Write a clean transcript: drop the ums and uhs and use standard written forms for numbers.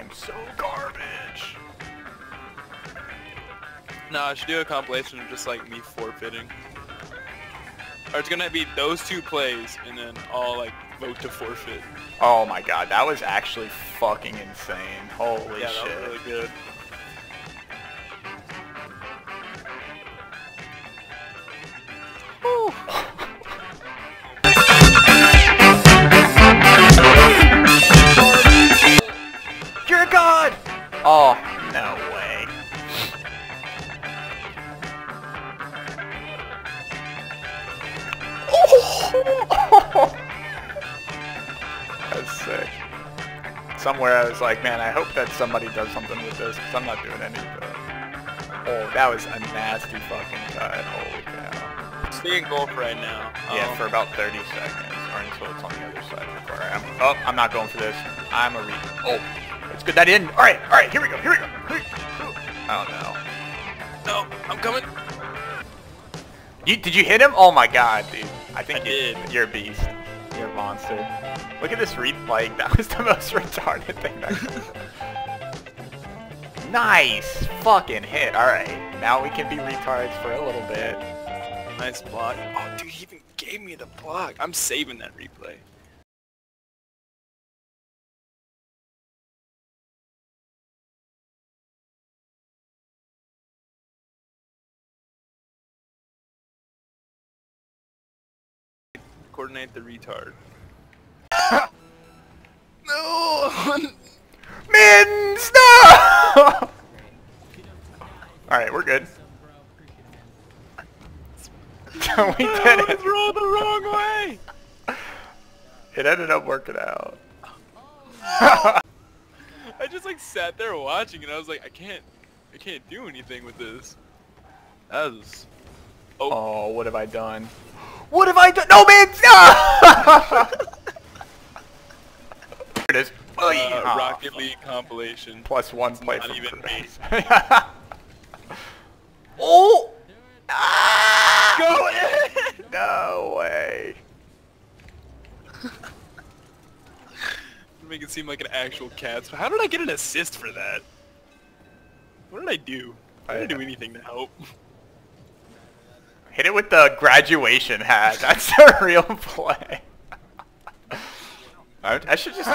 I'm so garbage. Nah, I should do a compilation of just like me forfeiting. Or it's gonna be those two plays and then all like vote to forfeit. Oh my god, that was actually fucking insane. Holy shit. Yeah, that was really good. Woo. You're a god! Oh, no way. Oh! That's sick. Somewhere I was like, man, I hope that somebody does something with this, because I'm not doing anything. Oh, that was a nasty fucking cut. Holy cow. Stay in goal for right now. Yeah, for about 30 seconds, or until it's on the other side of where I am. Oh, I'm not going for this. I'm a read. Oh, it's good that I didn't. Alright, here we go, here we go. Oh no. No, I'm coming. Did you hit him? Oh my god, dude. I think I did. You're a beast. You're a monster. Look at this read, like, that was the most retarded thing that Nice fucking hit. Alright, now we can be retards for a little bit. Nice block. Oh, dude, he even gave me the block. I'm saving that replay. Coordinate the retard. No! Mittens, no! Alright, we're good. We did it. Rolled the wrong way. It ended up working out. I just like sat there watching and I was like, I can't do anything with this. That was. Oh, what have I done? What have I done? No, man! No! Here it is. Rocket League compilation. +1 play Not from even Chris. me. Oh! Ah! Go in! No way. Make it seem like an actual cat's. How did I get an assist for that? What did I do? I didn't do anything to help. Hit it with the graduation hat. That's a real play. I should just.